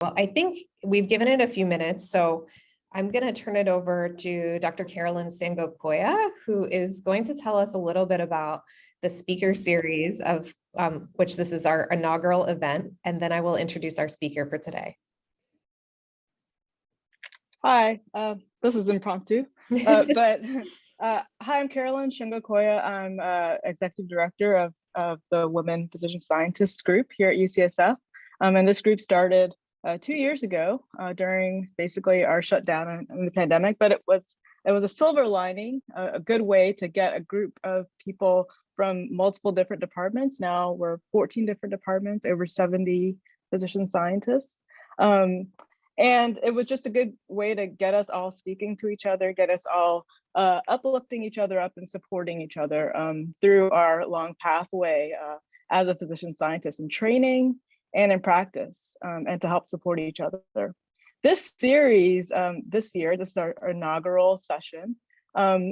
Well, I think we've given it a few minutes, so I'm going to turn it over to Dr. Carolyn Sangokoya, who is going to tell us a little bit about the speaker series of which this is our inaugural event, and then I will introduce our speaker for today. Hi, this is impromptu, but hi, I'm Carolyn Sangokoya. I'm Executive Director of the Women Physician Scientists group here at UCSF. And this group started 2 years ago during basically our shutdown in the pandemic, but it was a silver lining, a good way to get a group of people from multiple different departments. Now we're 14 different departments, over 70 physician scientists. And it was just a good way to get us all speaking to each other, get us all uplifting each other up and supporting each other through our long pathway as a physician scientist in training and in practice, and to help support each other. This series this year, this is our inaugural session,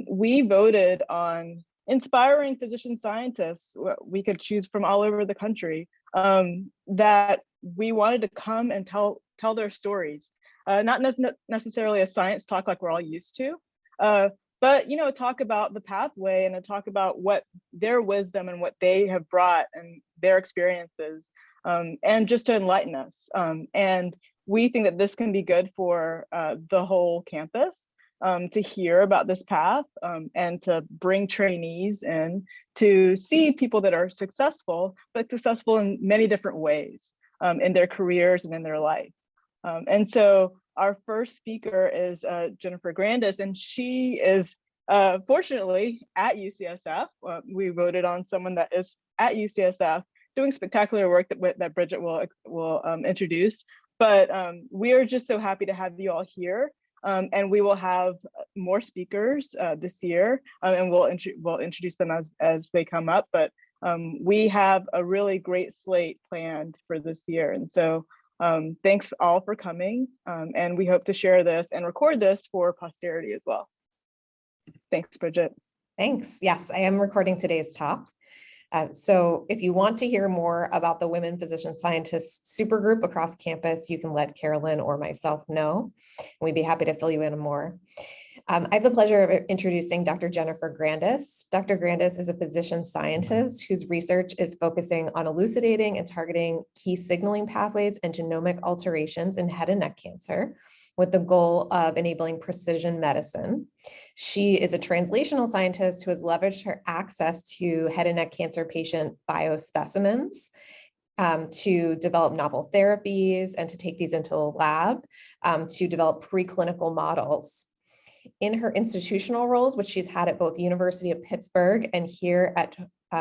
we voted on inspiring physician scientists. We could choose from all over the country that we wanted to come and tell their stories, not necessarily a science talk like we're all used to, but talk about the pathway and to talk about what their wisdom and what they have brought and their experiences, and just to enlighten us. And we think that this can be good for the whole campus to hear about this path and to bring trainees in to see people that are successful, but successful in many different ways in their careers and in their life. And so our first speaker is Jennifer Grandis, and she is fortunately at UCSF. We voted on someone that is at UCSF doing spectacular work that Bridget will introduce. But we are just so happy to have you all here. And we will have more speakers this year, and we'll introduce them as they come up. But we have a really great slate planned for this year. And so thanks all for coming. And we hope to share this and record this for posterity as well. Thanks, Bridget. Thanks. Yes, I am recording today's talk. So if you want to hear more about the Women Physician Scientists Supergroup across campus, you can let Carolyn or myself know. We'd be happy to fill you in more. I have the pleasure of introducing Dr. Jennifer Grandis. Dr. Grandis is a physician scientist whose research is focusing on elucidating and targeting key signaling pathways and genomic alterations in head and neck cancer, with the goal of enabling precision medicine. She is a translational scientist who has leveraged her access to head and neck cancer patient biospecimens to develop novel therapies and to take these into the lab to develop preclinical models. In her institutional roles, which she's had at both University of Pittsburgh and here at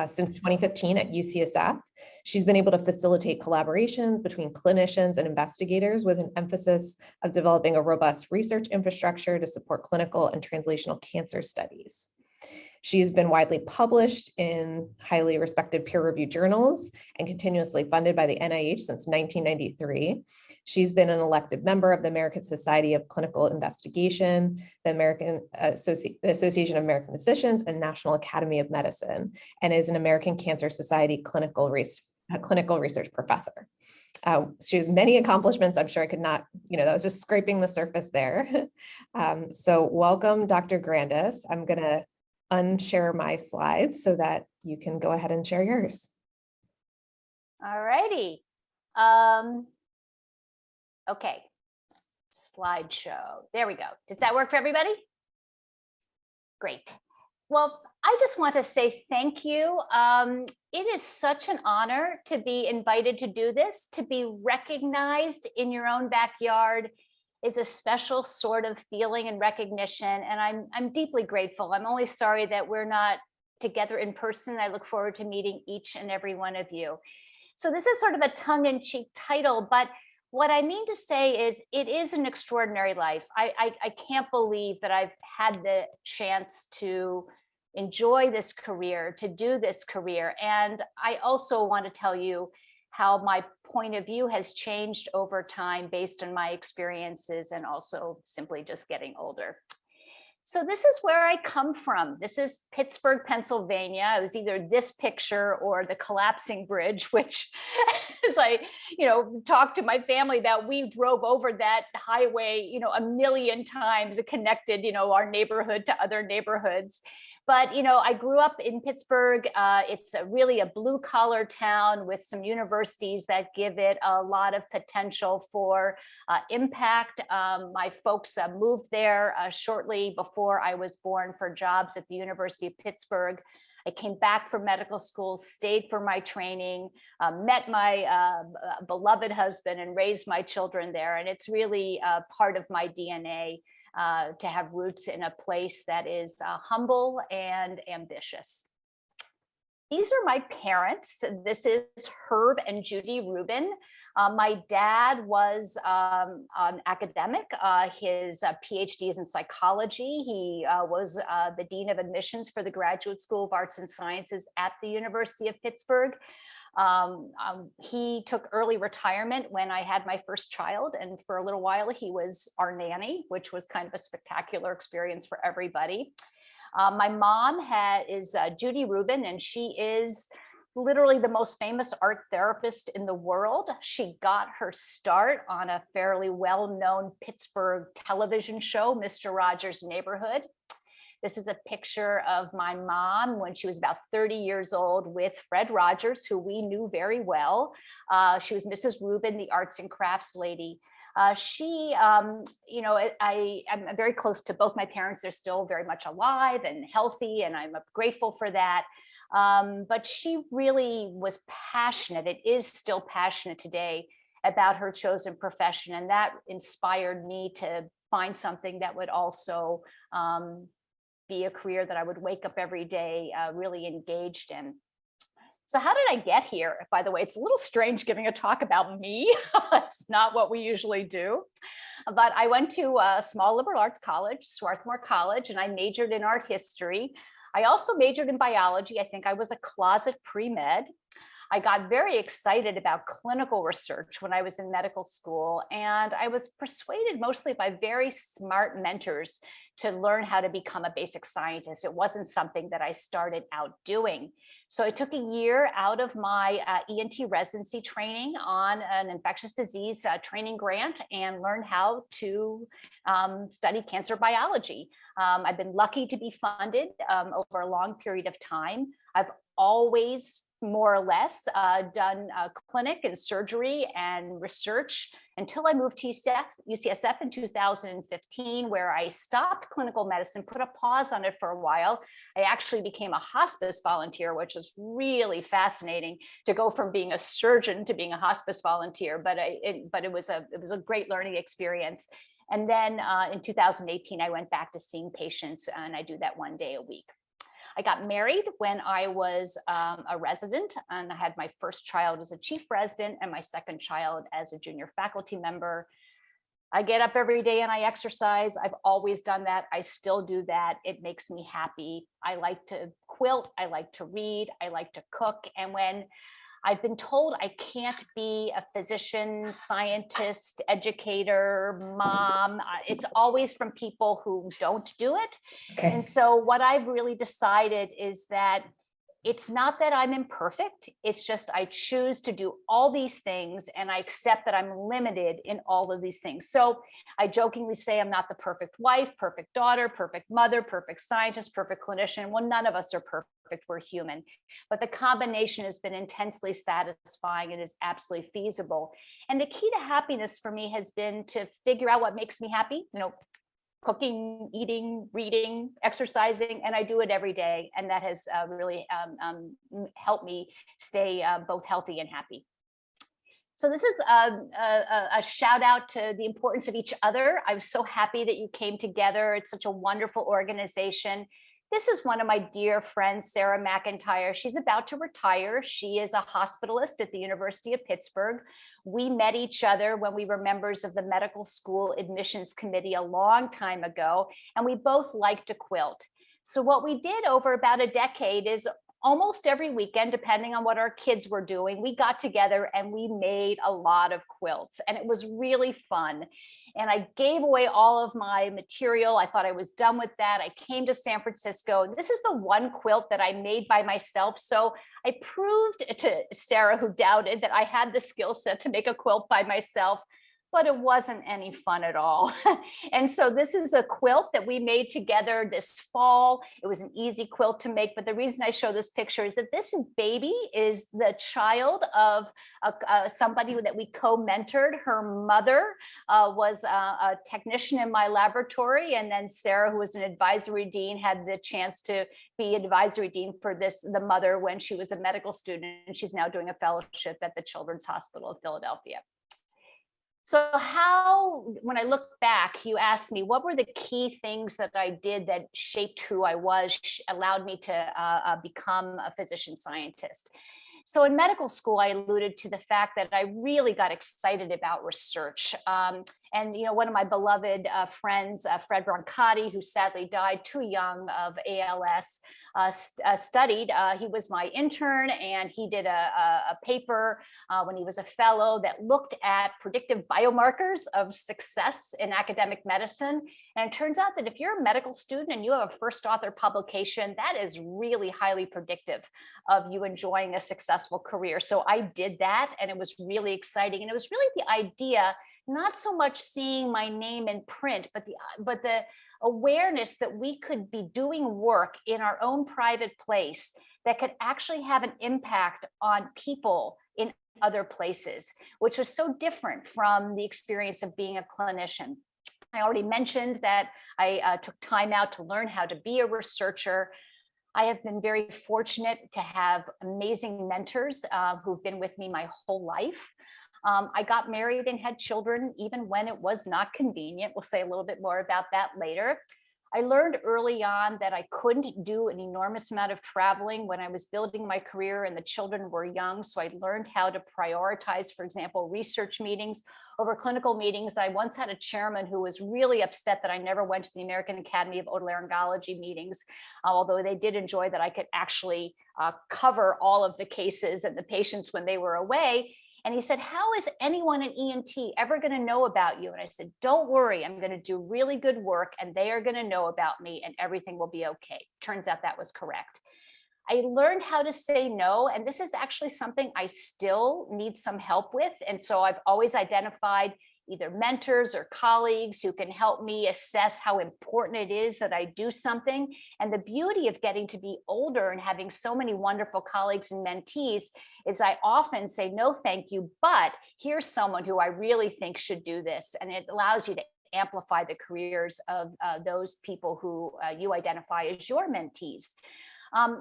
since 2015 at UCSF, she's been able to facilitate collaborations between clinicians and investigators with an emphasis of developing a robust research infrastructure to support clinical and translational cancer studies. She's been widely published in highly respected peer-reviewed journals and continuously funded by the NIH since 1993. She's been an elected member of the American Society of Clinical Investigation, the Association of American Physicians, and National Academy of Medicine, and is an American Cancer Society clinical research professor. She has many accomplishments. I'm sure I could not, that was just scraping the surface there. So welcome, Dr. Grandis. I'm going to unshare my slides so that you can go ahead and share yours. All righty. Okay, slideshow. There we go. Does that work for everybody? Great. Well, I just want to say thank you. It is such an honor to be invited to do this, to be recognized in your own backyard is a special sort of feeling and recognition, and I'm deeply grateful. I'm only sorry that we're not together in person. I look forward to meeting each and every one of you. So this is sort of a tongue-in-cheek title, but what I mean to say is it is an extraordinary life. I can't believe that I've had the chance to enjoy this career, to do this career. And I also want to tell you how my point of view has changed over time based on my experiences and also simply just getting older. So this is where I come from. This is Pittsburgh, Pennsylvania. It was either this picture or the collapsing bridge, which as I, talked to my family that we drove over that highway, a million times. It connected, our neighborhood to other neighborhoods. But, I grew up in Pittsburgh. It's really a blue collar town with some universities that give it a lot of potential for impact. My folks moved there shortly before I was born for jobs at the University of Pittsburgh. I came back from medical school, stayed for my training, met my beloved husband and raised my children there. And it's really part of my DNA. To have roots in a place that is humble and ambitious. These are my parents. This is Herb and Judy Rubin. My dad was an academic. His PhD is in psychology. He was the Dean of Admissions for the Graduate School of Arts and Sciences at the University of Pittsburgh. He took early retirement when I had my first child, and for a little while he was our nanny, which was kind of a spectacular experience for everybody. My mom is Judy Rubin, and she is literally the most famous art therapist in the world. She got her start on a fairly well-known Pittsburgh television show, Mr. Rogers' Neighborhood. This is a picture of my mom when she was about 30 years old with Fred Rogers, who we knew very well. She was Mrs. Rubin, the arts and crafts lady. I'm very close to both my parents. They're still very much alive and healthy, and I'm grateful for that. But she really was passionate. It is still passionate today about her chosen profession. And that inspired me to find something that would also be a career that I would wake up every day really engaged in. So how did I get here? By the way, it's a little strange giving a talk about me. It's not what we usually do. But I went to a small liberal arts college, Swarthmore College, and I majored in art history. I also majored in biology. I think I was a closet pre-med. I got very excited about clinical research when I was in medical school, and I was persuaded mostly by very smart mentors to learn how to become a basic scientist. It wasn't something that I started out doing. So I took a year out of my ENT residency training on an infectious disease training grant and learned how to study cancer biology. I've been lucky to be funded over a long period of time. I've always more or less done clinic and surgery and research until I moved to UCSF in 2015, where I stopped clinical medicine, put a pause on it for a while. I actually became a hospice volunteer, which was really fascinating to go from being a surgeon to being a hospice volunteer. But it was a great learning experience. And then in 2018, I went back to seeing patients, and I do that one day a week. I got married when I was a resident, and I had my first child as a chief resident and my second child as a junior faculty member. I get up every day and I exercise. I've always done that. I still do that. It makes me happy. I like to quilt. I like to read. I like to cook. And when I've been told I can't be a physician, scientist, educator, mom, it's always from people who don't do it. Okay. And so what I've really decided is that it's not that I'm imperfect. It's just I choose to do all these things, and I accept that I'm limited in all of these things. So I jokingly say I'm not the perfect wife, perfect daughter, perfect mother, perfect scientist, perfect clinician. Well, none of us are perfect. We're human. But the combination has been intensely satisfying and is absolutely feasible. And the key to happiness for me has been to figure out what makes me happy. Cooking, eating, reading, exercising, and I do it every day. And that has really helped me stay both healthy and happy. So this is a shout out to the importance of each other. I'm so happy that you came together. It's such a wonderful organization. This is one of my dear friends, Sarah McIntyre. She's about to retire. She is a hospitalist at the University of Pittsburgh. We met each other when we were members of the medical school admissions committee a long time ago, and we both liked to quilt. So what we did over about a decade is almost every weekend, depending on what our kids were doing, we got together and we made a lot of quilts, and it was really fun. And I gave away all of my material. I thought I was done with that. I came to San Francisco, and this is the one quilt that I made by myself. So I proved to Sarah, who doubted, that I had the skill set to make a quilt by myself, but it wasn't any fun at all. And so this is a quilt that we made together this fall. It was an easy quilt to make, but the reason I show this picture is that this baby is the child of somebody that we co-mentored. Her mother was a technician in my laboratory, and then Sarah, who was an advisory dean, had the chance to be advisory dean for the mother when she was a medical student, and she's now doing a fellowship at the Children's Hospital of Philadelphia. So when I look back, you asked me, what were the key things that I did that shaped who I was, allowed me to become a physician scientist? So in medical school, I alluded to the fact that I really got excited about research. And one of my beloved friends, Fred Roncati, who sadly died too young of ALS, studied. He was my intern, and he did a paper when he was a fellow that looked at predictive biomarkers of success in academic medicine. And it turns out that if you're a medical student and you have a first author publication, that is really highly predictive of you enjoying a successful career. So I did that, and it was really exciting. And it was really the idea, not so much seeing my name in print, but the awareness that we could be doing work in our own private place that could actually have an impact on people in other places, which was so different from the experience of being a clinician. I already mentioned that I took time out to learn how to be a researcher. I have been very fortunate to have amazing mentors who've been with me my whole life. I got married and had children even when it was not convenient. We'll say a little bit more about that later. I learned early on that I couldn't do an enormous amount of traveling when I was building my career and the children were young. So I learned how to prioritize, for example, research meetings over clinical meetings. I once had a chairman who was really upset that I never went to the American Academy of Otolaryngology meetings, although they did enjoy that I could actually cover all of the cases and the patients when they were away. And he said, how is anyone in ENT ever going to know about you? And I said, don't worry, I'm going to do really good work and they are going to know about me and everything will be okay. Turns out that was correct. I learned how to say no. And this is actually something I still need some help with. And so I've always identified either mentors or colleagues who can help me assess how important it is that I do something. And the beauty of getting to be older and having so many wonderful colleagues and mentees is I often say, no, thank you, but here's someone who I really think should do this. And it allows you to amplify the careers of those people who you identify as your mentees.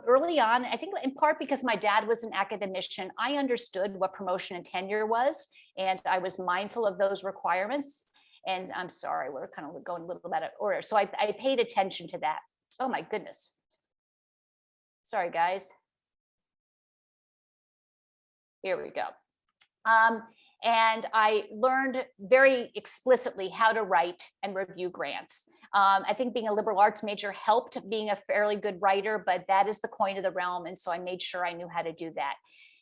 Early on, I think in part because my dad was an academician, I understood what promotion and tenure was, and I was mindful of those requirements. And I'm sorry, we're kind of going a little bit out of order. So I paid attention to that. Oh my goodness. Sorry, guys. Here we go. And I learned very explicitly how to write and review grants. I think being a liberal arts major helped being a fairly good writer, but that is the coin of the realm. And so I made sure I knew how to do that.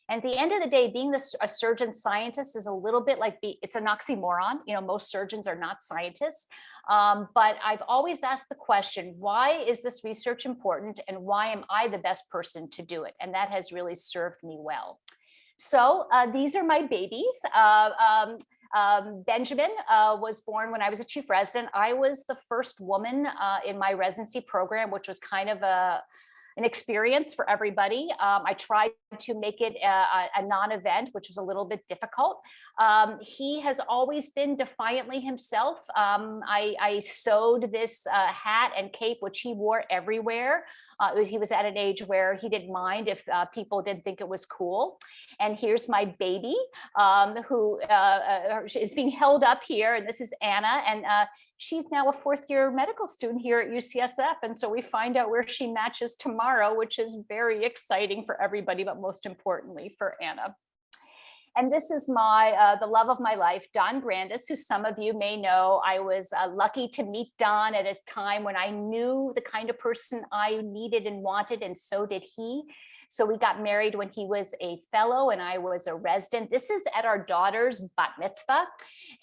And at the end of the day, being a surgeon scientist is a little bit like it's an oxymoron. You know, most surgeons are not scientists. But I've always asked the question, why is this research important and why am I the best person to do it? And that has really served me well. So these are my babies. Benjamin was born when I was a chief resident. I was the first woman in my residency program, which was kind of an experience for everybody. I tried to make it a non-event, which was a little bit difficult. He has always been defiantly himself. I sewed this hat and cape, which he wore everywhere. He was at an age where he didn't mind if people didn't think it was cool. And here's my baby who is being held up here. And this is Anna. And she's now a fourth-year medical student here at UCSF. And so we find out where she matches tomorrow, which is very exciting for everybody, but most importantly for Anna. And this is the love of my life, Don Grandis, who some of you may know. I was lucky to meet Don at a time when I knew the kind of person I needed and wanted, and so did he. So we got married when he was a fellow and I was a resident. This is at our daughter's bat mitzvah.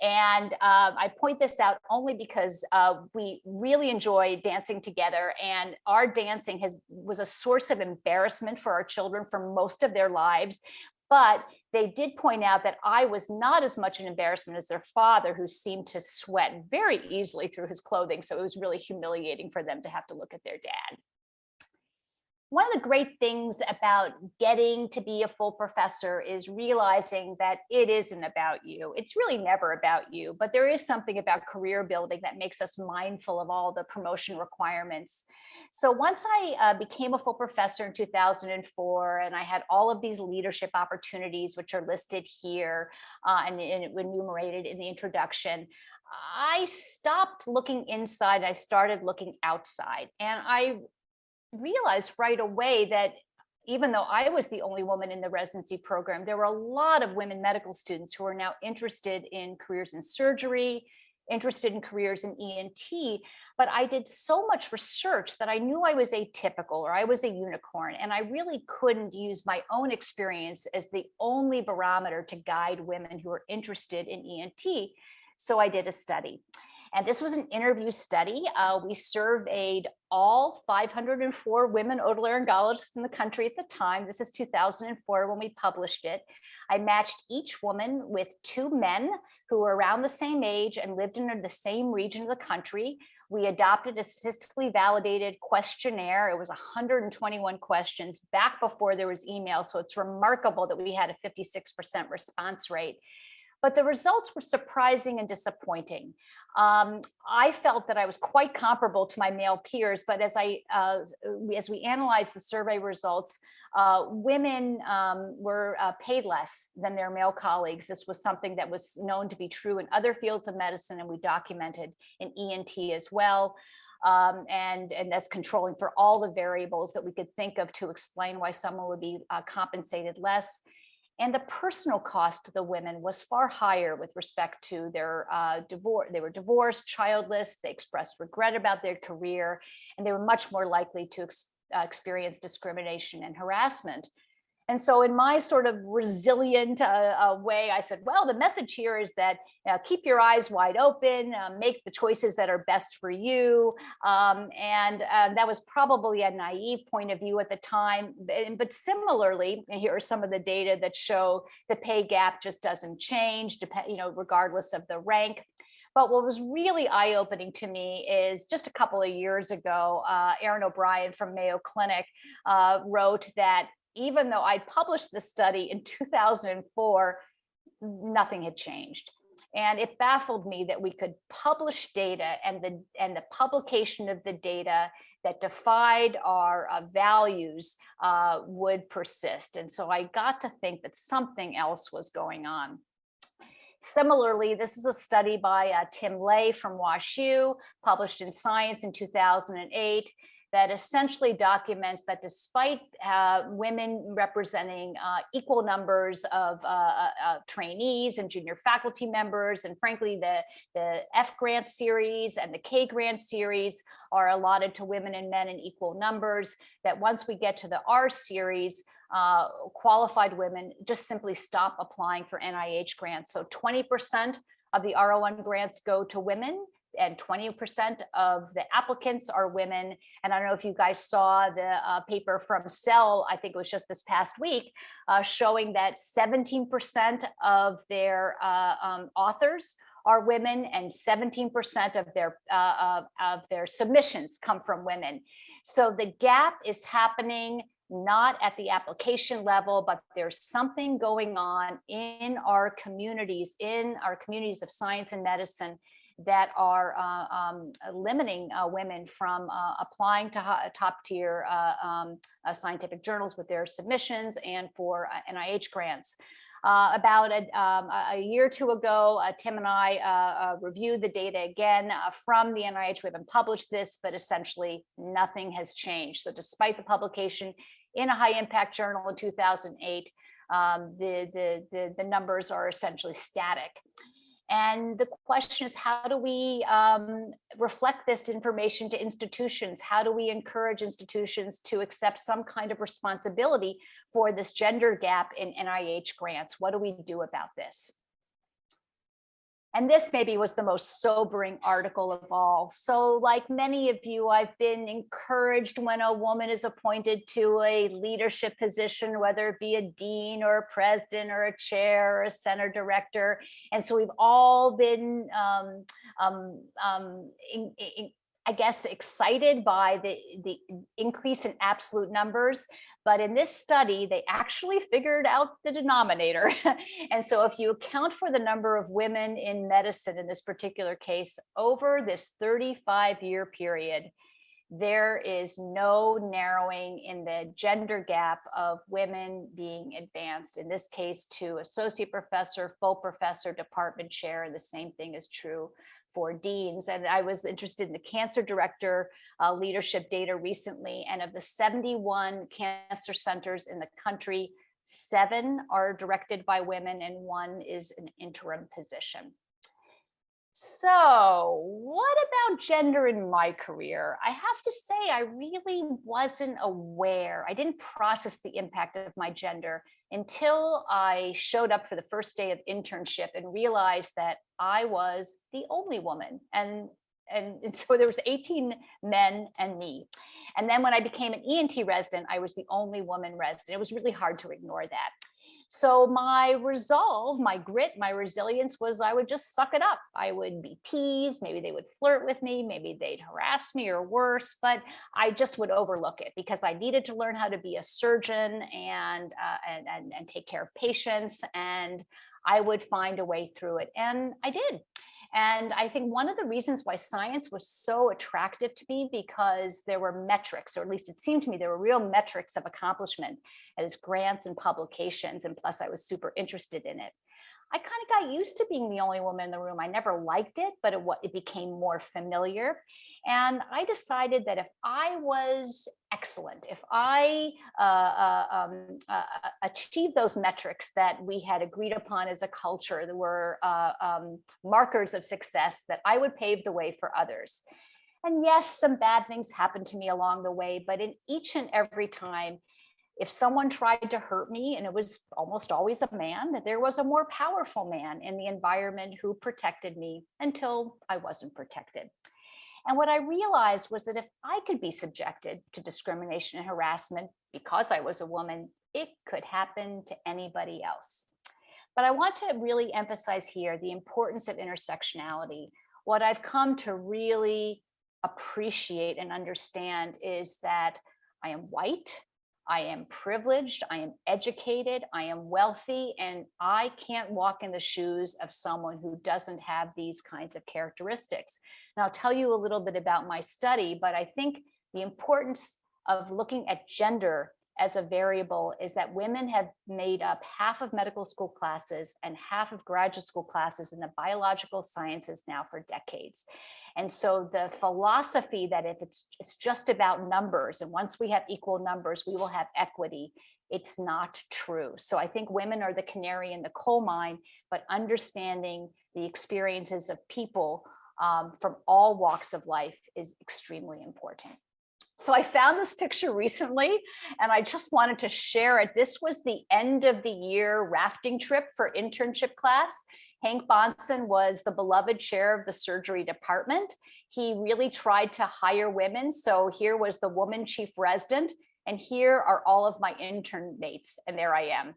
And I point this out only because we really enjoy dancing together, and our dancing was a source of embarrassment for our children for most of their lives. But they did point out that I was not as much an embarrassment as their father, who seemed to sweat very easily through his clothing. So it was really humiliating for them to have to look at their dad. One of the great things about getting to be a full professor is realizing that it isn't about you. It's really never about you, but there is something about career building that makes us mindful of all the promotion requirements. So once I became a full professor in 2004, and I had all of these leadership opportunities, which are listed here and enumerated in the introduction, I stopped looking inside. I started looking outside, and I realized right away that even though I was the only woman in the residency program, there were a lot of women medical students who are now interested in careers in surgery, interested in careers in ENT. But I did so much research that I knew I was atypical, or I was a unicorn, and I really couldn't use my own experience as the only barometer to guide women who are interested in ENT. So I did a study. And this was an interview study. We surveyed all 504 women otolaryngologists in the country at the time. This is 2004 when we published it. I matched each woman with 2 men who were around the same age and lived in the same region of the country. We adopted a statistically validated questionnaire. It was 121 questions back before there was email. So it's remarkable that we had a 56% response rate. But the results were surprising and disappointing. I felt that I was quite comparable to my male peers, but as we analyzed the survey results, women were paid less than their male colleagues. This was something that was known to be true in other fields of medicine, and we documented in ENT as well. And that's controlling for all the variables that we could think of to explain why someone would be compensated less. And the personal cost to the women was far higher with respect to their divorce. They were divorced, childless, they expressed regret about their career, and they were much more likely to experience discrimination and harassment. And so in my sort of resilient way, I said, well, the message here is that keep your eyes wide open, make the choices that are best for you. And that was probably a naive point of view at the time. But similarly, and here are some of the data that show the pay gap just doesn't change, regardless of the rank. But what was really eye-opening to me is just a couple of years ago, Erin O'Brien from Mayo Clinic wrote that even though I published this study in 2004, nothing had changed. And it baffled me that we could publish data and the publication of the data that defied our values would persist. And so I got to think that something else was going on. Similarly, this is a study by Tim Lay from WashU, published in Science in 2008. That essentially documents that despite women representing equal numbers of trainees and junior faculty members, and frankly, the F grant series and the K grant series are allotted to women and men in equal numbers, that once we get to the R series, qualified women just simply stop applying for NIH grants. So 20% of the R01 grants go to women, and 20% of the applicants are women. And I don't know if you guys saw the paper from Cell, I think it was just this past week, showing that 17% of their authors are women, and 17% of their submissions come from women. So the gap is happening not at the application level, but there's something going on in our communities of science and medicine that are limiting women from applying to top tier scientific journals with their submissions and for NIH grants. About a year or two ago, Tim and I reviewed the data again from the NIH. We haven't published this, but essentially nothing has changed. So despite the publication in a high impact journal in 2008, the numbers are essentially static. And the question is, how do we reflect this information to institutions? How do we encourage institutions to accept some kind of responsibility for this gender gap in NIH grants? What do we do about this? And this maybe was the most sobering article of all. So like many of you, I've been encouraged when a woman is appointed to a leadership position, whether it be a dean or a president or a chair or a center director. And so we've all been, I guess, excited by the increase in absolute numbers. But in this study, they actually figured out the denominator. And so if you account for the number of women in medicine in this particular case, over this 35-year period, there is no narrowing in the gender gap of women being advanced, in this case to associate professor, full professor, department chair, and the same thing is true for deans. And I was interested in the cancer director leadership data recently, and of the 71 cancer centers in the country, 7 are directed by women and 1 is an interim position. So what about gender in my career? I have to say, I really wasn't aware. I didn't process the impact of my gender until I showed up for the first day of internship and realized that I was the only woman. And so there was 18 men and me. And then when I became an ENT resident, I was the only woman resident. It was really hard to ignore that. So my resolve, my grit, my resilience was I would just suck it up. I would be teased. Maybe they would flirt with me. Maybe they'd harass me or worse, but I just would overlook it because I needed to learn how to be a surgeon and take care of patients. And I would find a way through it. And I did. And I think one of the reasons why science was so attractive to me, because there were metrics, or at least it seemed to me there were real metrics of accomplishment as grants and publications. And plus I was super interested in it. I kind of got used to being the only woman in the room. I never liked it, but it became more familiar. And I decided that if I was excellent, if I achieved those metrics that we had agreed upon as a culture, there were markers of success, that I would pave the way for others. And yes, some bad things happened to me along the way, but in each and every time, if someone tried to hurt me, and it was almost always a man, that there was a more powerful man in the environment who protected me until I wasn't protected. And what I realized was that if I could be subjected to discrimination and harassment because I was a woman, it could happen to anybody else. But I want to really emphasize here the importance of intersectionality. What I've come to really appreciate and understand is that I am white, I am privileged, I am educated, I am wealthy, and I can't walk in the shoes of someone who doesn't have these kinds of characteristics. And I'll tell you a little bit about my study, but I think the importance of looking at gender as a variable is that women have made up half of medical school classes and half of graduate school classes in the biological sciences now for decades. And so the philosophy that if it's just about numbers, and once we have equal numbers, we will have equity, it's not true. So I think women are the canary in the coal mine, but understanding the experiences of people from all walks of life is extremely important. So I found this picture recently, and I just wanted to share it. This was the end of the year rafting trip for internship class. Hank Bonson was the beloved chair of the surgery department. He really tried to hire women. So here was the woman chief resident, and here are all of my intern mates, and there I am.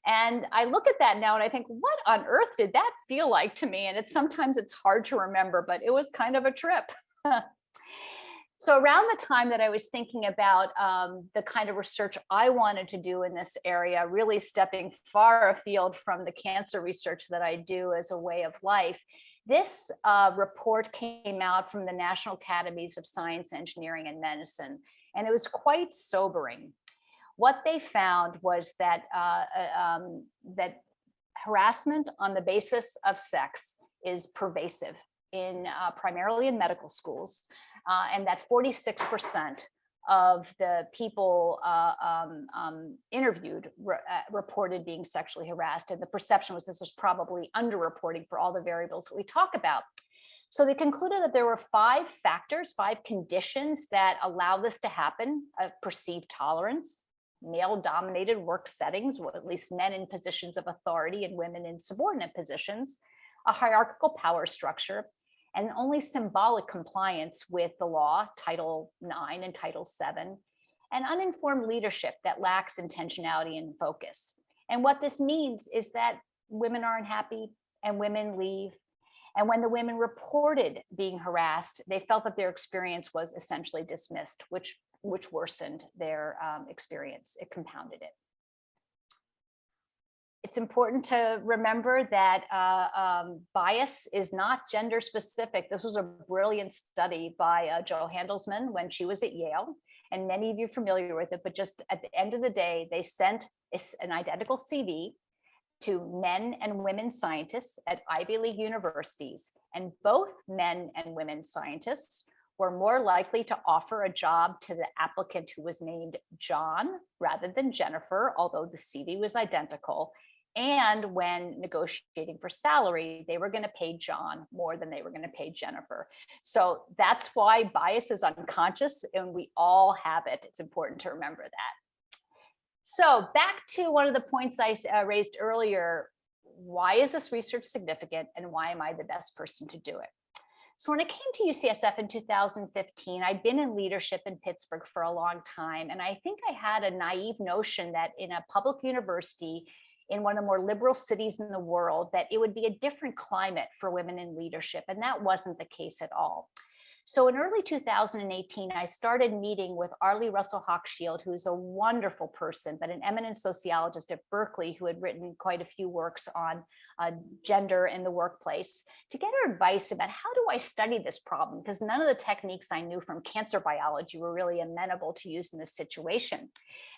And I look at that now and I think, what on earth did that feel like to me? And sometimes it's hard to remember, but it was kind of a trip. So around the time that I was thinking about the kind of research I wanted to do in this area, really stepping far afield from the cancer research that I do as a way of life, this report came out from the National Academies of Science, Engineering, and Medicine, and it was quite sobering. What they found was that, that harassment on the basis of sex is pervasive in primarily in medical schools. And that 46% of the people interviewed reported being sexually harassed. And the perception was this was probably underreporting for all the variables that we talk about. So they concluded that there were 5 factors, 5 conditions that allow this to happen: perceived tolerance, male-dominated work settings, or at least men in positions of authority and women in subordinate positions, a hierarchical power structure, and only symbolic compliance with the law, Title IX and Title VII, and uninformed leadership that lacks intentionality and focus. And what this means is that women are unhappy and women leave. And when the women reported being harassed, they felt that their experience was essentially dismissed, which worsened their experience. It compounded it. It's important to remember that bias is not gender specific. This was a brilliant study by Jo Handelsman when she was at Yale, and many of you are familiar with it, but just at the end of the day, they sent an identical CV to men and women scientists at Ivy League universities, and both men and women scientists were more likely to offer a job to the applicant who was named John rather than Jennifer, although the CV was identical. And when negotiating for salary, they were going to pay John more than they were going to pay Jennifer. So that's why bias is unconscious, and we all have it. It's important to remember that. So back to one of the points I raised earlier: why is this research significant, and why am I the best person to do it? So when I came to UCSF in 2015, I'd been in leadership in Pittsburgh for a long time. And I think I had a naive notion that in a public university in one of the more liberal cities in the world, that it would be a different climate for women in leadership. And that wasn't the case at all. So in early 2018, I started meeting with Arlie Russell Hochschild, who's a wonderful person, but an eminent sociologist at Berkeley who had written quite a few works on gender in the workplace, to get her advice about how do I study this problem, because none of the techniques I knew from cancer biology were really amenable to use in this situation.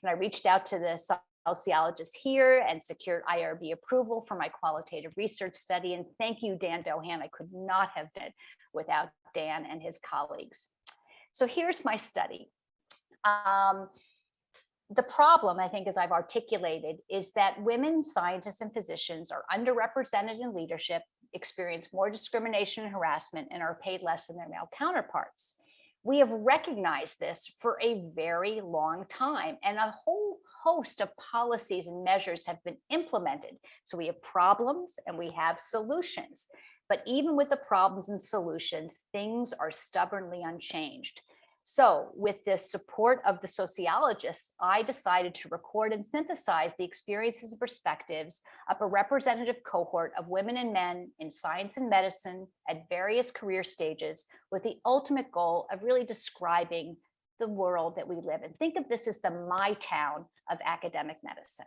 And I reached out to the sociologist here and secured IRB approval for my qualitative research study. And thank you, Dan Dohan. I could not have done it without Dan and his colleagues. So here's my study. The problem, I think, as I've articulated, is that women scientists and physicians are underrepresented in leadership, experience more discrimination and harassment, and are paid less than their male counterparts. We have recognized this for a very long time, and a whole host of policies and measures have been implemented. So we have problems and we have solutions. But even with the problems and solutions, things are stubbornly unchanged. So with the support of the sociologists, I decided to record and synthesize the experiences and perspectives of a representative cohort of women and men in science and medicine at various career stages, with the ultimate goal of really describing the world that we live in. Think of this as the my town of academic medicine.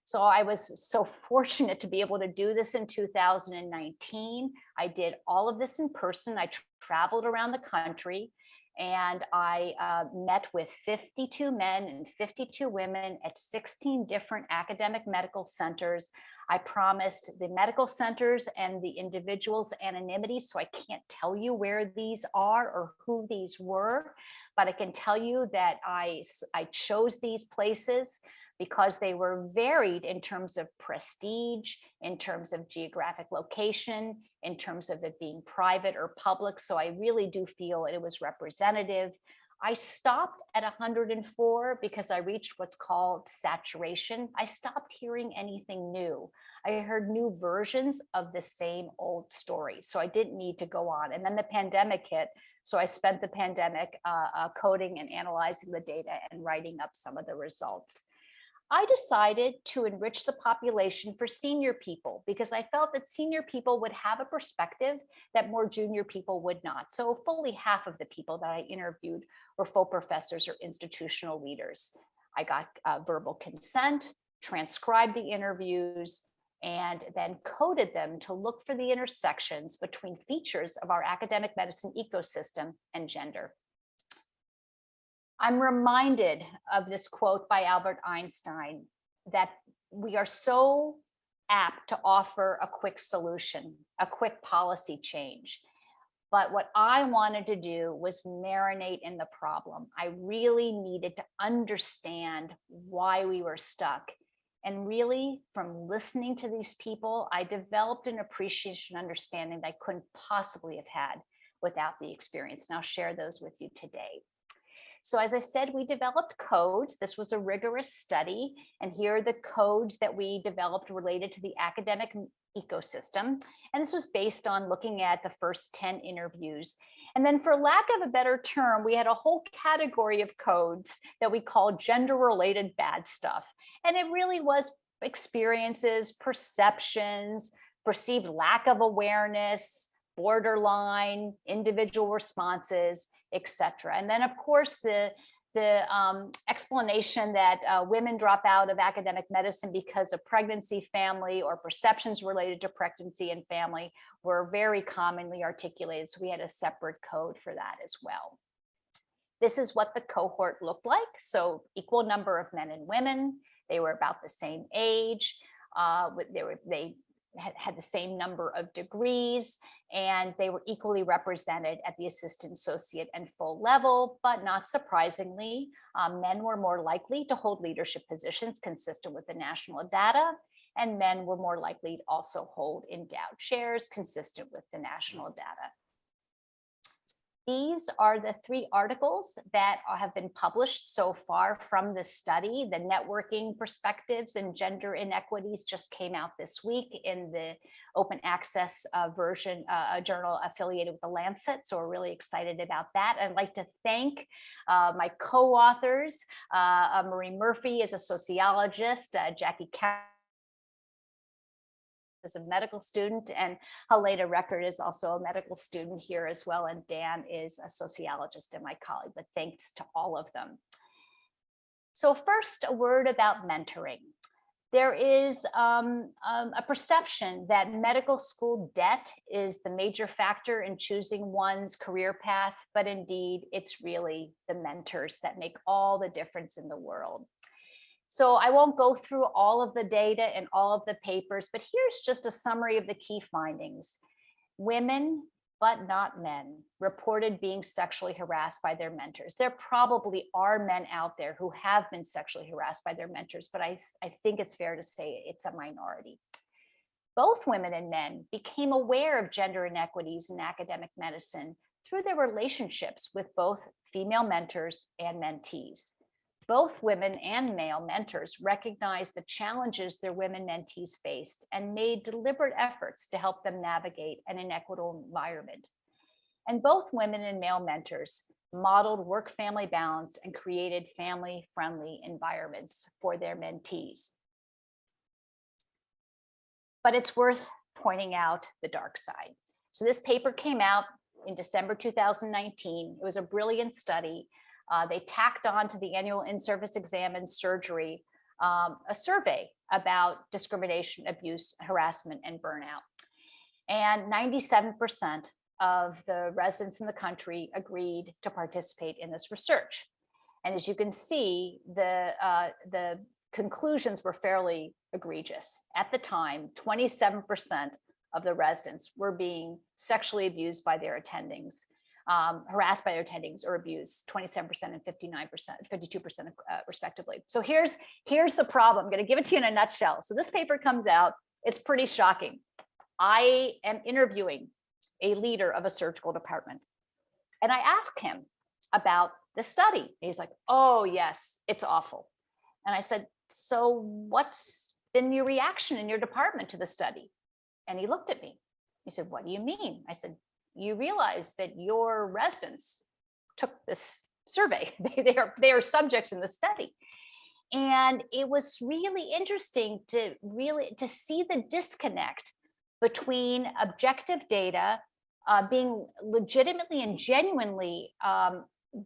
So I was so fortunate to be able to do this in 2019. I did all of this in person. I traveled around the country, and I met with 52 men and 52 women at 16 different academic medical centers. I promised the medical centers and the individuals anonymity, so I can't tell you where these are or who these were, but I can tell you that I chose these places because they were varied in terms of prestige, in terms of geographic location, in terms of it being private or public. So I really do feel it was representative. I stopped at 104 because I reached what's called saturation. I stopped hearing anything new. I heard new versions of the same old story. So I didn't need to go on. And then the pandemic hit. So I spent the pandemic coding and analyzing the data and writing up some of the results. I decided to enrich the population for senior people because I felt that senior people would have a perspective that more junior people would not. So fully half of the people that I interviewed were full professors or institutional leaders. I got verbal consent, transcribed the interviews, and then coded them to look for the intersections between features of our academic medicine ecosystem and gender. I'm reminded of this quote by Albert Einstein that we are so apt to offer a quick solution, a quick policy change. But what I wanted to do was marinate in the problem. I really needed to understand why we were stuck. And really, from listening to these people, I developed an appreciation and understanding that I couldn't possibly have had without the experience. And I'll share those with you today. So as I said, we developed codes. This was a rigorous study. And here are the codes that we developed related to the academic ecosystem. And this was based on looking at the first 10 interviews. And then, for lack of a better term, we had a whole category of codes that we called gender-related bad stuff. And it really was experiences, perceptions, perceived lack of awareness, borderline, individual responses, etc. And then, of course, the explanation that women drop out of academic medicine because of pregnancy, family, or perceptions related to pregnancy and family were very commonly articulated. So we had a separate code for that as well. This is what the cohort looked like. So equal number of men and women. They were about the same age. They had the same number of degrees, and they were equally represented at the assistant, associate, and full level. But not surprisingly, men were more likely to hold leadership positions consistent with the national data, and men were more likely to also hold endowed chairs consistent with the national data. These are the 3 articles that have been published so far from this study. The networking perspectives and gender inequities just came out this week in the open access version, a journal affiliated with the Lancet. So we're really excited about that. I'd like to thank my co-authors. Marie Murphy is a sociologist, Jackie is a medical student, and Helena Record is also a medical student here as well, and Dan is a sociologist and my colleague, but thanks to all of them. So first, a word about mentoring. There is a perception that medical school debt is the major factor in choosing one's career path, but indeed, it's really the mentors that make all the difference in the world. So I won't go through all of the data and all of the papers, but here's just a summary of the key findings. Women, but not men, reported being sexually harassed by their mentors. There probably are men out there who have been sexually harassed by their mentors, but I think it's fair to say it's a minority. Both women and men became aware of gender inequities in academic medicine through their relationships with both female mentors and mentees. Both women and male mentors recognized the challenges their women mentees faced and made deliberate efforts to help them navigate an inequitable environment. And both women and male mentors modeled work-family balance and created family-friendly environments for their mentees. But it's worth pointing out the dark side. So this paper came out in December 2019. It was a brilliant study. They tacked on to the annual in-service exam and surgery a survey about discrimination, abuse, harassment, and burnout. And 97% of the residents in the country agreed to participate in this research. And as you can see, the conclusions were fairly egregious. At the time, 27% of the residents were being sexually abused by their attendings. Harassed by their attendings or abused, 27% and 59%, 52% respectively. So here's the problem. I'm going to give it to you in a nutshell. So this paper comes out. It's pretty shocking. I am interviewing a leader of a surgical department, and I asked him about the study. And he's like, "Oh yes, it's awful." And I said, "So what's been your reaction in your department to the study?" And he looked at me. He said, "What do you mean?" I said, "You realize that your residents took this survey. They are subjects in the study." And it was really interesting to see the disconnect between objective data, being legitimately and genuinely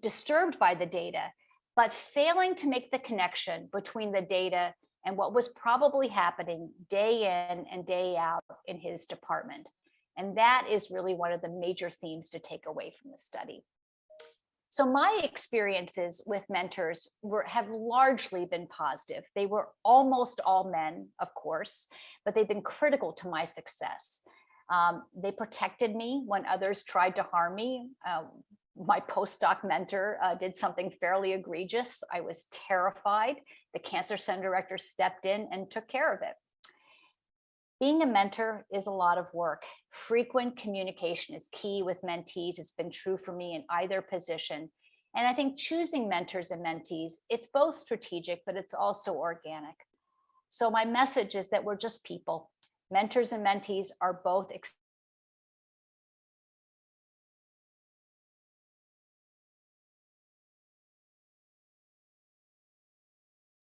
disturbed by the data, but failing to make the connection between the data and what was probably happening day in and day out in his department. And that is really one of the major themes to take away from the study. So my experiences with mentors have largely been positive. They were almost all men, of course, but they've been critical to my success. They protected me when others tried to harm me. My postdoc mentor did something fairly egregious. I was terrified. The cancer center director stepped in and took care of it. Being a mentor is a lot of work. Frequent communication is key with mentees. It's been true for me in either position. And I think choosing mentors and mentees, it's both strategic, but it's also organic. So my message is that we're just people. Mentors and mentees are both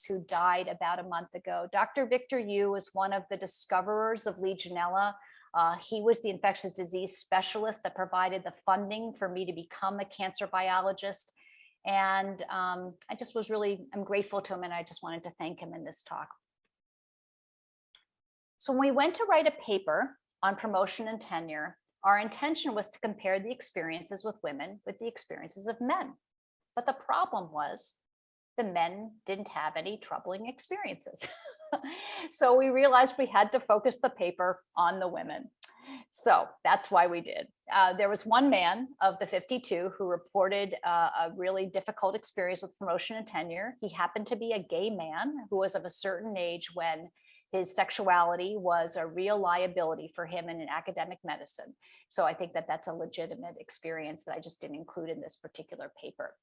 who died about a month ago. Dr. Victor Yu was one of the discoverers of Legionella. He was the infectious disease specialist that provided the funding for me to become a cancer biologist. And I'm grateful to him, and I just wanted to thank him in this talk. So when we went to write a paper on promotion and tenure, our intention was to compare the experiences with women with the experiences of men. But the problem was the men didn't have any troubling experiences. So we realized we had to focus the paper on the women. So that's why we did. There was one man of the 52 who reported a really difficult experience with promotion and tenure. He happened to be a gay man who was of a certain age when his sexuality was a real liability for him in academic medicine. So I think that that's a legitimate experience that I just didn't include in this particular paper.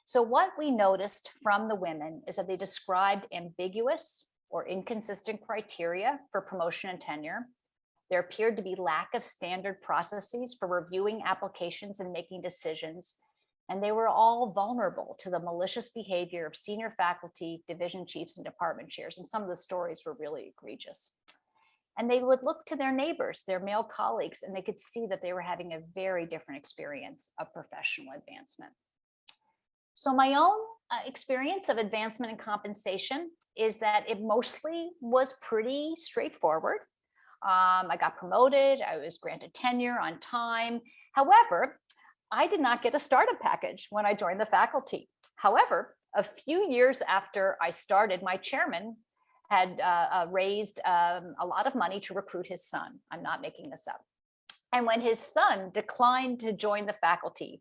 So what we noticed from the women is that they described ambiguous or inconsistent criteria for promotion and tenure. There appeared to be lack of standard processes for reviewing applications and making decisions. And they were all vulnerable to the malicious behavior of senior faculty, division chiefs, and department chairs. And some of the stories were really egregious. And they would look to their neighbors, their male colleagues, and they could see that they were having a very different experience of professional advancement. So my own experience of advancement and compensation is that it mostly was pretty straightforward. I got promoted, I was granted tenure on time. However, I did not get a startup package when I joined the faculty. However, a few years after I started, my chairman had raised a lot of money to recruit his son. I'm not making this up. And when his son declined to join the faculty,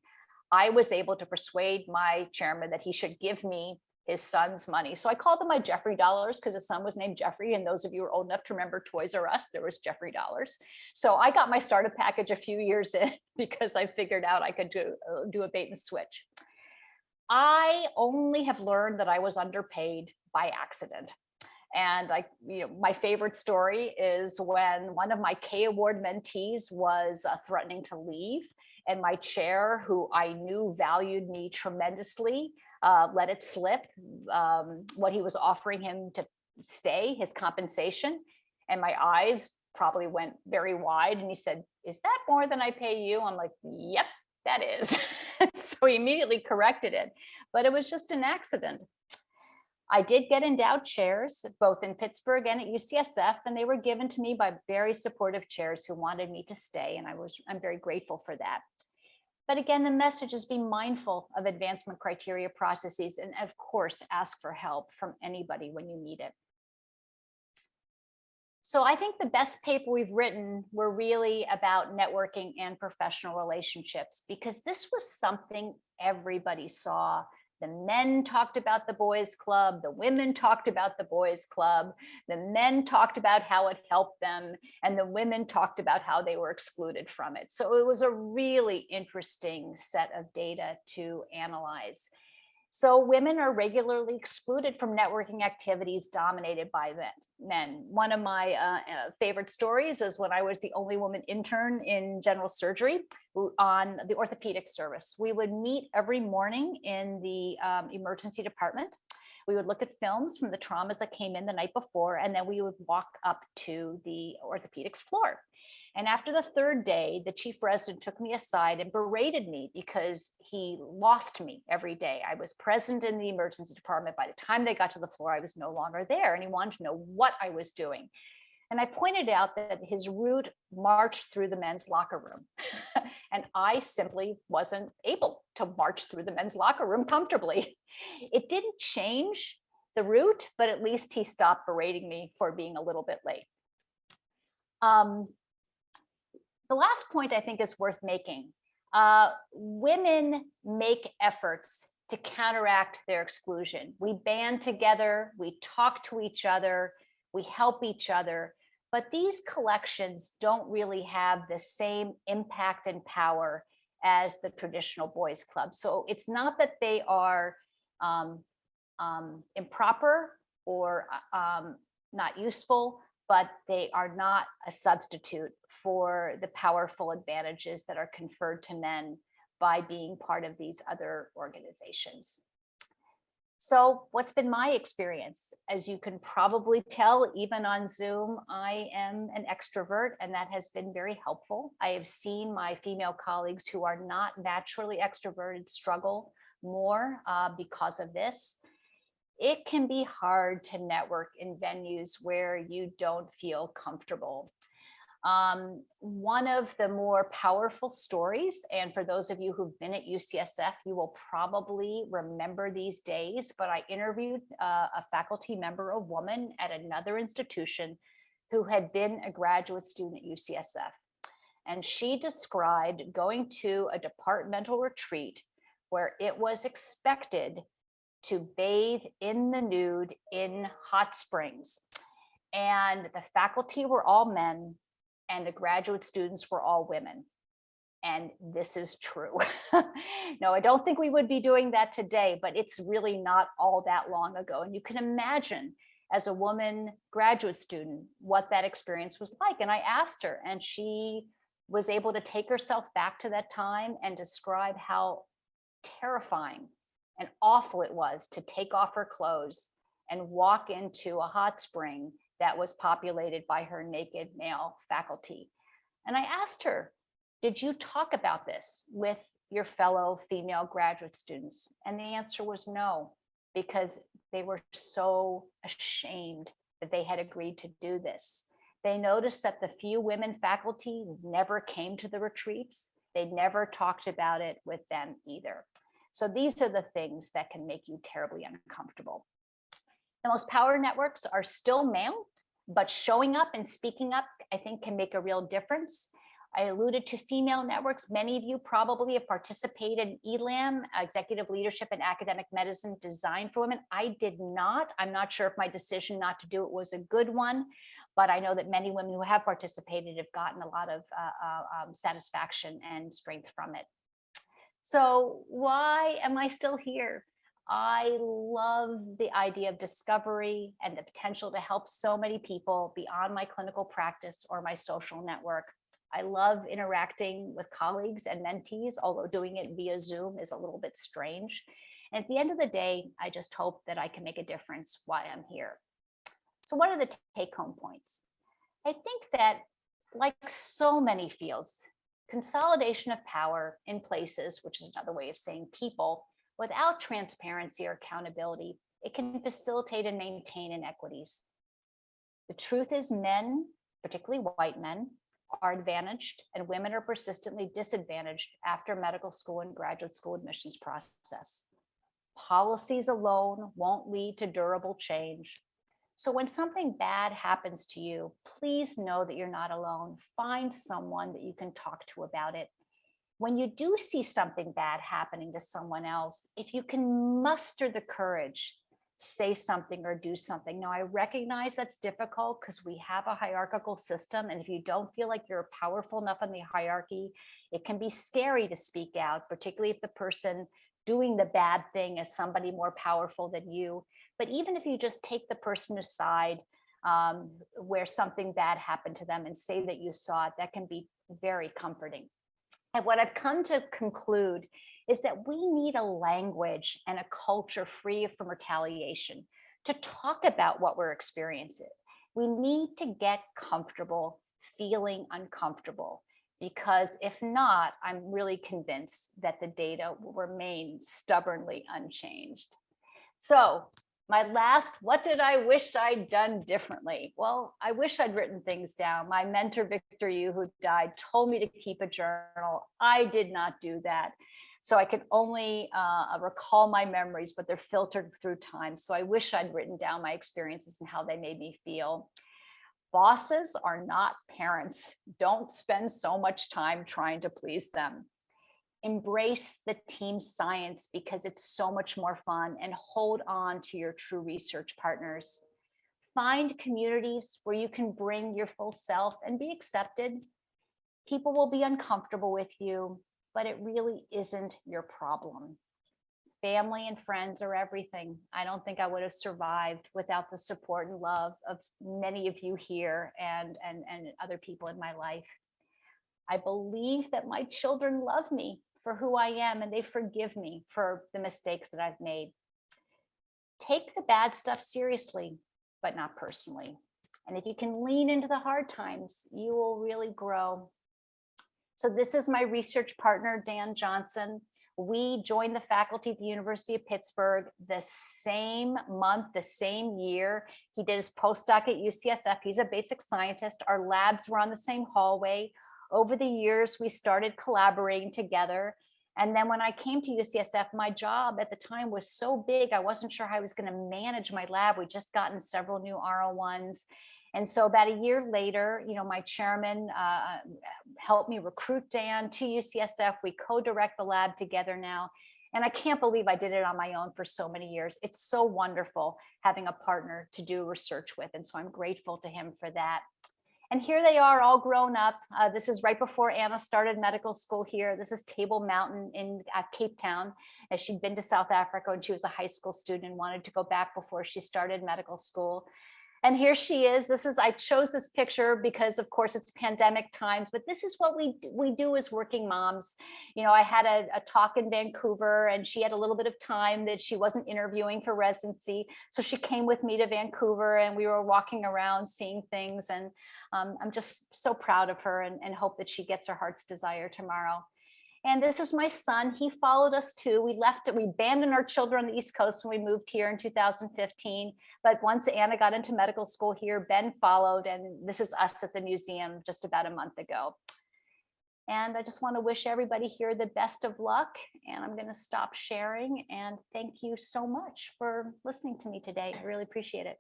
I was able to persuade my chairman that he should give me his son's money. So I called them my Jeffrey dollars because his son was named Jeffrey. And those of you who are old enough to remember Toys R Us, there was Jeffrey dollars. So I got my startup package a few years in because I figured out I could do a bait and switch. I only have learned that I was underpaid by accident. And my favorite story is when one of my K Award mentees was threatening to leave. And my chair, who I knew valued me tremendously, let it slip what he was offering him to stay, his compensation. And my eyes probably went very wide. And he said, "Is that more than I pay you?" I'm like, "Yep, that is." So he immediately corrected it, but it was just an accident. I did get endowed chairs, both in Pittsburgh and at UCSF, and they were given to me by very supportive chairs who wanted me to stay, and I'm very grateful for that. But again, the message is be mindful of advancement criteria processes, and of course, ask for help from anybody when you need it. So I think the best paper we've written were really about networking and professional relationships, because this was something everybody saw. The men talked about the boys' club, the women talked about the boys' club, the men talked about how it helped them, and the women talked about how they were excluded from it. So it was a really interesting set of data to analyze. So women are regularly excluded from networking activities dominated by men. One of my favorite stories is when I was the only woman intern in general surgery on the orthopedic service. We would meet every morning in the emergency department. We would look at films from the traumas that came in the night before, and then we would walk up to the orthopedics floor. And after the third day, the chief resident took me aside and berated me because he lost me every day. I was present in the emergency department. By the time they got to the floor, I was no longer there, and he wanted to know what I was doing. And I pointed out that his route marched through the men's locker room. And I simply wasn't able to march through the men's locker room comfortably. It didn't change the route, but at least he stopped berating me for being a little bit late. The last point I think is worth making. Women make efforts to counteract their exclusion. We band together, we talk to each other, we help each other, but these collections don't really have the same impact and power as the traditional boys club. So it's not that they are improper or not useful, but they are not a substitute for the powerful advantages that are conferred to men by being part of these other organizations. So what's been my experience? As you can probably tell, even on Zoom, I am an extrovert, and that has been very helpful. I have seen my female colleagues who are not naturally extroverted struggle more because of this. It can be hard to network in venues where you don't feel comfortable. One of the more powerful stories, and for those of you who've been at UCSF, you will probably remember these days, but I interviewed a faculty member, a woman at another institution who had been a graduate student at UCSF. And she described going to a departmental retreat where it was expected to bathe in the nude in hot springs. And the faculty were all men, and the graduate students were all women. And this is true. No, I don't think we would be doing that today, but it's really not all that long ago. And you can imagine, as a woman graduate student, what that experience was like. And I asked her, and she was able to take herself back to that time and describe how terrifying and awful it was to take off her clothes and walk into a hot spring that was populated by her naked male faculty. And I asked her, did you talk about this with your fellow female graduate students? And the answer was no, because they were so ashamed that they had agreed to do this. They noticed that the few women faculty never came to the retreats. They never talked about it with them either. So these are the things that can make you terribly uncomfortable. The most power networks are still male, but showing up and speaking up, I think, can make a real difference. I alluded to female networks. Many of you probably have participated in ELAM, Executive Leadership in Academic Medicine Designed for Women. I did not. I'm not sure if my decision not to do it was a good one, but I know that many women who have participated have gotten a lot of satisfaction and strength from it. So why am I still here? I love the idea of discovery and the potential to help so many people beyond my clinical practice or my social network. I love interacting with colleagues and mentees, although doing it via Zoom is a little bit strange. And at the end of the day, I just hope that I can make a difference while I'm here. So what are the take-home points? I think that, like so many fields, consolidation of power in places, which is another way of saying people, without transparency or accountability, it can facilitate and maintain inequities. The truth is men, particularly white men, are advantaged and women are persistently disadvantaged after medical school and graduate school admissions process. Policies alone won't lead to durable change. So when something bad happens to you, please know that you're not alone. Find someone that you can talk to about it. When you do see something bad happening to someone else, if you can muster the courage, say something or do something. Now, I recognize that's difficult because we have a hierarchical system. And if you don't feel like you're powerful enough in the hierarchy, it can be scary to speak out, particularly if the person doing the bad thing is somebody more powerful than you. But even if you just take the person aside where something bad happened to them and say that you saw it, that can be very comforting. And what I've come to conclude is that we need a language and a culture free from retaliation to talk about what we're experiencing. We need to get comfortable feeling uncomfortable, because if not, I'm really convinced that the data will remain stubbornly unchanged. So my last, what did I wish I'd done differently? Well, I wish I'd written things down. My mentor, Victor Yu, who died, told me to keep a journal. I did not do that. So I can only recall my memories, but they're filtered through time. So I wish I'd written down my experiences and how they made me feel. Bosses are not parents. Don't spend so much time trying to please them. Embrace the team science because it's so much more fun, and hold on to your true research partners. Find communities where you can bring your full self and be accepted. People will be uncomfortable with you, but it really isn't your problem. Family and friends are everything. I don't think I would have survived without the support and love of many of you here and other people in my life. I believe that my children love me for who I am, and they forgive me for the mistakes that I've made. Take the bad stuff seriously, but not personally. And if you can lean into the hard times, you will really grow. So this is my research partner, Dan Johnson. We joined the faculty at the University of Pittsburgh the same month, the same year. He did his postdoc at UCSF. He's a basic scientist. Our labs were on the same hallway. Over the years, we started collaborating together. And then when I came to UCSF, my job at the time was so big, I wasn't sure how I was going to manage my lab. We'd just gotten several new R01s. And so about a year later, my chairman helped me recruit Dan to UCSF. We co-direct the lab together now. And I can't believe I did it on my own for so many years. It's so wonderful having a partner to do research with. And so I'm grateful to him for that. And here they are all grown up. This is right before Anna started medical school here. This is Table Mountain in Cape Town, as she'd been to South Africa when she was a high school student and wanted to go back before she started medical school. And here she is. I chose this picture because, of course, it's pandemic times, but this is what we do as working moms. I had a talk in Vancouver, and she had a little bit of time that she wasn't interviewing for residency. So she came with me to Vancouver, and we were walking around seeing things. And I'm just so proud of her and hope that she gets her heart's desire tomorrow. And this is my son. He followed us too. We abandoned our children on the East Coast when we moved here in 2015. But once Anna got into medical school here, Ben followed, and this is us at the museum just about a month ago. And I just want to wish everybody here the best of luck. And I'm going to stop sharing. And thank you so much for listening to me today. I really appreciate it.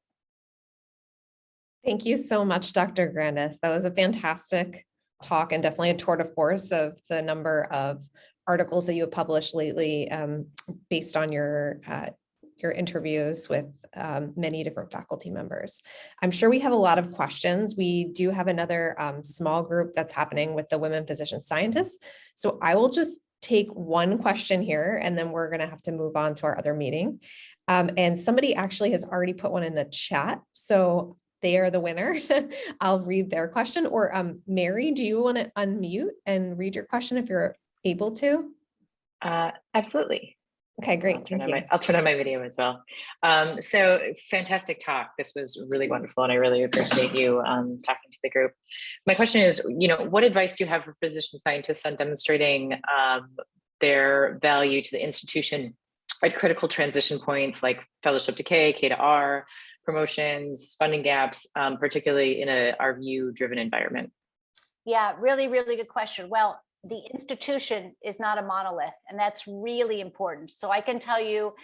Thank you so much, Dr. Grandis. That was a fantastic talk, and definitely a tour de force of the number of articles that you have published lately based on your interviews with many different faculty members. I'm sure we have a lot of questions. We do have another small group that's happening with the women physician scientists. So I will just take one question here, and then we're going to have to move on to our other meeting. And somebody actually has already put one in the chat. So they are the winner. I'll read their question. Or Mary, do you want to unmute and read your question if you're able to? Absolutely. Okay, great. I'll turn on my video as well. So fantastic talk. This was really wonderful, and I really appreciate you talking to the group. My question is, what advice do you have for physician scientists on demonstrating their value to the institution at critical transition points like fellowship to K to R, promotions, funding gaps, particularly in a RVU-driven environment? Yeah, really, really good question. Well, the institution is not a monolith, and that's really important. So I can tell you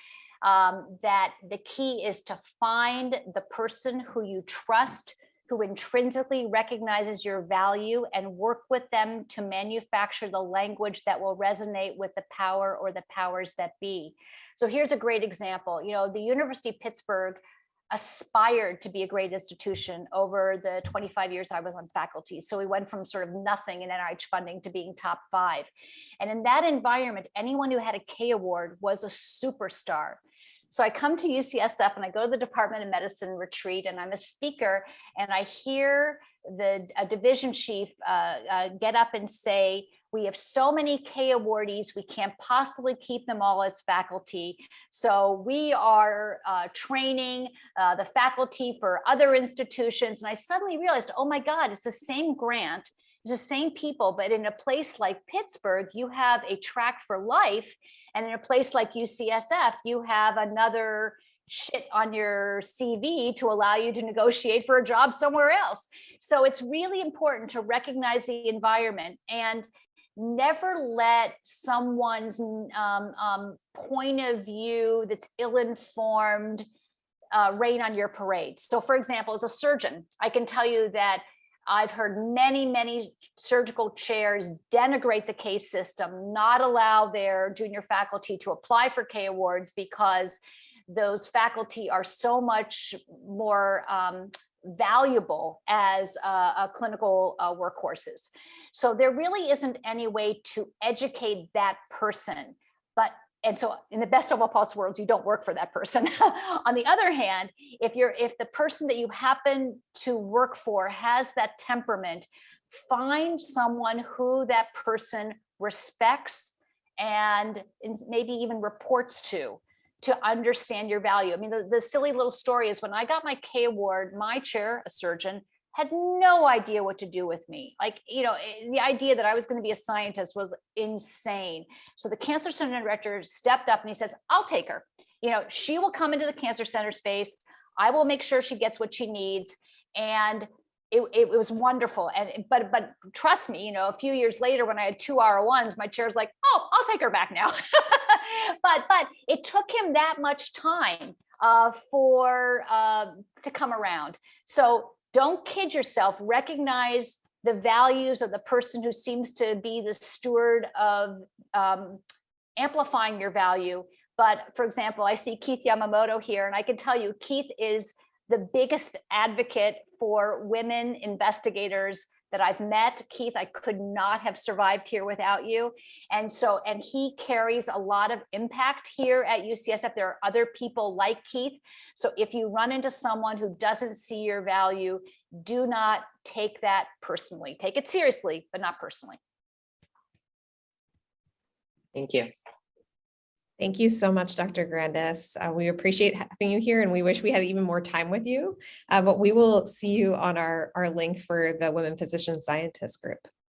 that the key is to find the person who you trust, who intrinsically recognizes your value, and work with them to manufacture the language that will resonate with the power or the powers that be. So here's a great example. The University of Pittsburgh aspired to be a great institution over the 25 years I was on faculty. So we went from sort of nothing in NIH funding to being top 5. And in that environment, anyone who had a K award was a superstar. So I come to UCSF and I go to the Department of Medicine retreat, and I'm a speaker, and I hear a division chief get up and say, "We have so many K awardees, we can't possibly keep them all as faculty. So we are training the faculty for other institutions." And I suddenly realized, oh my God, it's the same grant, it's the same people, but in a place like Pittsburgh, you have a track for life. And in a place like UCSF, you have another shit on your CV to allow you to negotiate for a job somewhere else. So it's really important to recognize the environment and never let someone's point of view that's ill-informed rain on your parade. So for example, as a surgeon, I can tell you that I've heard many surgical chairs denigrate the K system, not allow their junior faculty to apply for K awards because those faculty are so much more valuable as clinical workhorses. So there really isn't any way to educate that person. And so in the best of all possible worlds, you don't work for that person. On the other hand, if the person that you happen to work for has that temperament, find someone who that person respects and maybe even reports to understand your value. I mean, the silly little story is when I got my K award, my chair, a surgeon, had no idea what to do with me. Like, the idea that I was going to be a scientist was insane. So the Cancer Center director stepped up and he says, I'll take her. She will come into the Cancer Center space. I will make sure she gets what she needs. And it was wonderful. But trust me, a few years later, when I had 2 R01s, my chair's like, oh, I'll take her back now. but it took him that much time to come around. So don't kid yourself. Recognize the values of the person who seems to be the steward of amplifying your value. But for example, I see Keith Yamamoto here, and I can tell you, Keith is the biggest advocate for women investigators that I've met. Keith, I could not have survived here without you. And he carries a lot of impact here at UCSF. There are other people like Keith. So if you run into someone who doesn't see your value, do not take that personally. Take it seriously, but not personally. Thank you. Thank you so much, Dr. Grandis. We appreciate having you here, and we wish we had even more time with you, but we will see you on our link for the Women Physician Scientist group.